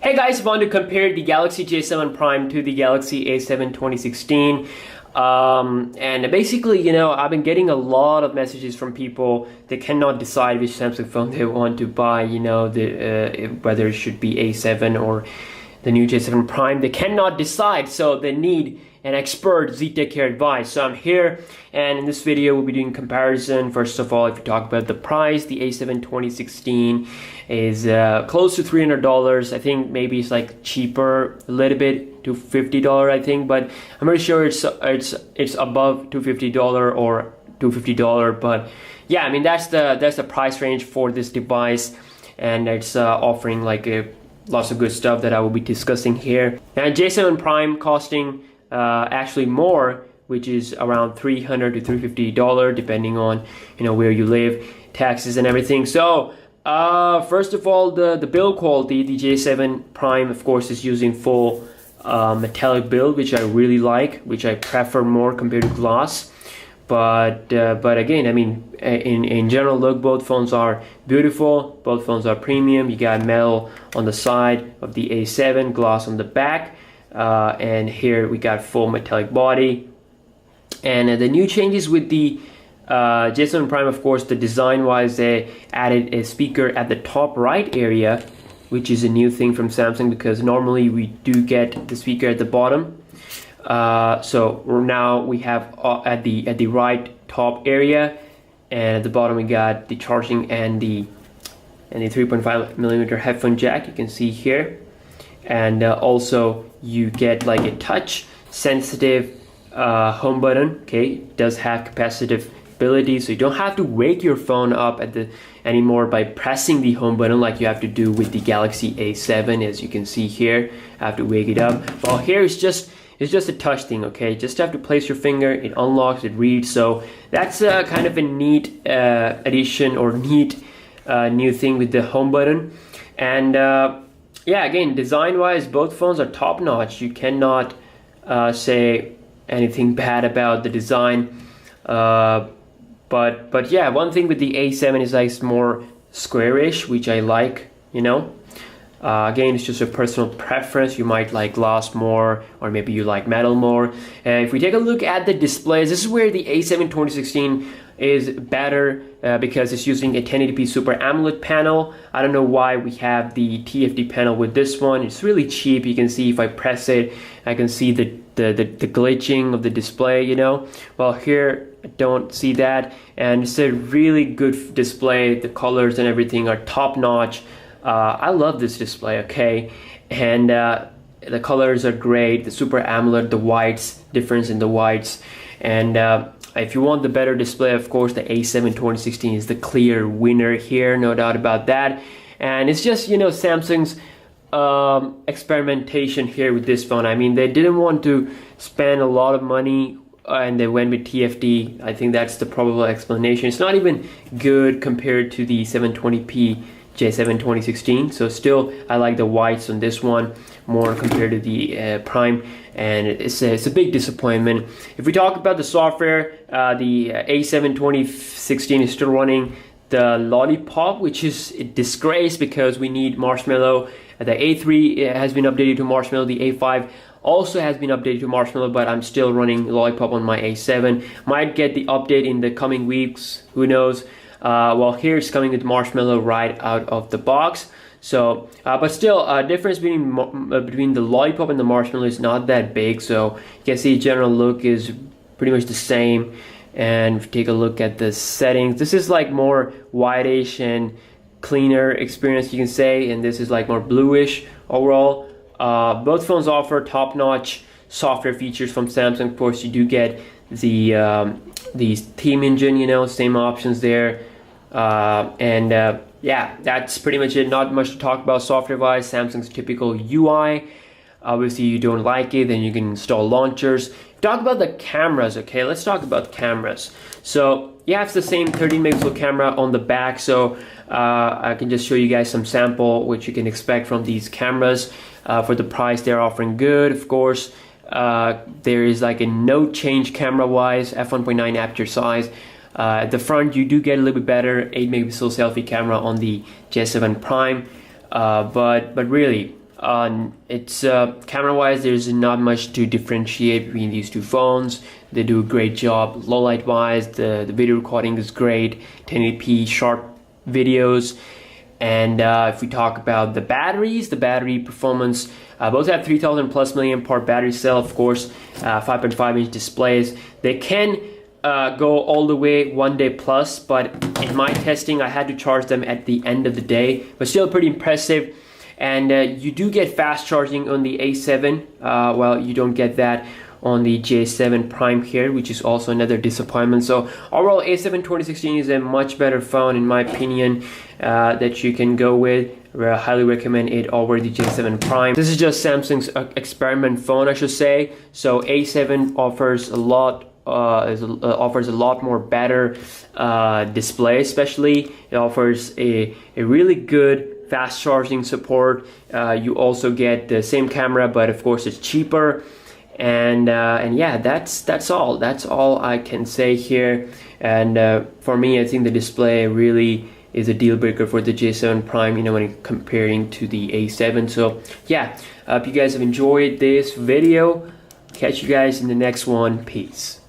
Hey guys, I want to compare the Galaxy J7 Prime to the Galaxy A7 2016. And basically, I've been getting a lot of messages from people that cannot decide which Samsung phone they want to buy, whether it should be A7 or the new J7 Prime. They cannot decide, so they need an expert Z-Tech Care advice. So I'm here, and in this video we'll be doing comparison. First of all, if you talk about the price, the A7 2016 is close to $300. I think maybe it's like cheaper a little bit to $50, I think, but I'm pretty sure it's above $250 or $250. But yeah, I mean that's the price range for this device, and it's offering like lots of good stuff that I will be discussing here. And J7 Prime costing actually more, which is around $300 to $350 depending on where you live, taxes and everything. So first of all, the build quality, the J7 Prime of course is using full metallic build, which I really like, which I prefer more compared to glass. But again, I mean, in general look, both phones are beautiful, both phones are premium. You got metal on the side of the A7, glass on the back, and here we got full metallic body. And the new changes with the J7 Prime, of course, the design wise, they added a speaker at the top right area, which is a new thing from Samsung, because normally we do get the speaker at the bottom. So now we have at the right top area, and at the bottom we got the charging and the 3.5mm headphone jack, you can see here. And also you get like a touch sensitive home button. Okay, it does have capacitive ability, so you don't have to wake your phone up anymore by pressing the home button like you have to do with the Galaxy A7. As you can see here, I have to wake it up. Well, here it's just a touch thing. Okay, just have to place your finger, it unlocks, it reads. So that's kind of a neat addition, or neat new thing with the home button. And yeah, again, design wise, both phones are top notch. You cannot say anything bad about the design. But yeah, one thing with the A7 is like it's more squarish, which I like, again, it's just a personal preference. You might like glass more, or maybe you like metal more. If we take a look at the displays, this is where the A7 2016 is better, because it's using a 1080p Super AMOLED panel. I don't know why we have the TFT panel with this one. It's really cheap. You can see if I press it, I can see the glitching of the display, Well, here I don't see that, and it's a really good display. The colors and everything are top notch. I love this display, okay? And the colors are great. The Super AMOLED, the whites, difference in the whites. And if you want the better display, of course, the A7 2016 is the clear winner here, no doubt about that. And it's just, Samsung's experimentation here with this phone. I mean, they didn't want to spend a lot of money, and they went with TFT. I think that's the probable explanation. It's not even good compared to the 720p J7 2016. So still, I like the whites on this one more compared to the Prime, and it's a big disappointment. If we talk about the software, the A7 2016 is still running the Lollipop, which is a disgrace because we need Marshmallow. The A3 has been updated to Marshmallow. The A5 also has been updated to Marshmallow, but I'm still running Lollipop on my A7. Might get the update in the coming weeks, who knows. Well, here it's coming with Marshmallow right out of the box. So, but still, difference between the Lollipop and the Marshmallow is not that big. So you can see general look is pretty much the same. And if you take a look at the settings, this is like more whitish and cleaner experience, you can say, and this is like more bluish overall. Both phones offer top-notch software features from Samsung. Of course, you do get the theme engine, same options there. Yeah, that's pretty much it. Not much to talk about software-wise. Samsung's typical UI. Obviously, you don't like it, then you can install launchers. Talk about the cameras, okay? Let's talk about cameras. So you have the same 13-megapixel camera on the back. So I can just show you guys some sample which you can expect from these cameras. For the price, they're offering good, of course. There is like a no change camera-wise, f1.9 aperture size. At the front, you do get a little bit better 8-megapixel selfie camera on the J7 Prime, but really, It's camera wise, there's not much to differentiate between these two phones. They do a great job. Low light wise, the video recording is great, 1080p sharp videos. And if we talk about the batteries, the battery performance, both have 3000 plus milliampere battery cell, of course, 5.5 inch displays. They can go all the way 1 day plus, but in my testing I had to charge them at the end of the day, but still pretty impressive. And you do get fast charging on the A7. Well, you don't get that on the J7 Prime here, which is also another disappointment. So overall, A7 2016 is a much better phone in my opinion that you can go with. I highly recommend it over the J7 Prime. This is just Samsung's experiment phone, I should say. So A7 offers a lot more better display. Especially it offers a really good fast charging support. You also get the same camera, but of course it's cheaper. And yeah, that's all I can say here. And for me, I think the display really is a deal breaker for the J7 Prime, you know, when comparing to the A7. So yeah, hope you guys have enjoyed this video. Catch you guys in the next one. Peace.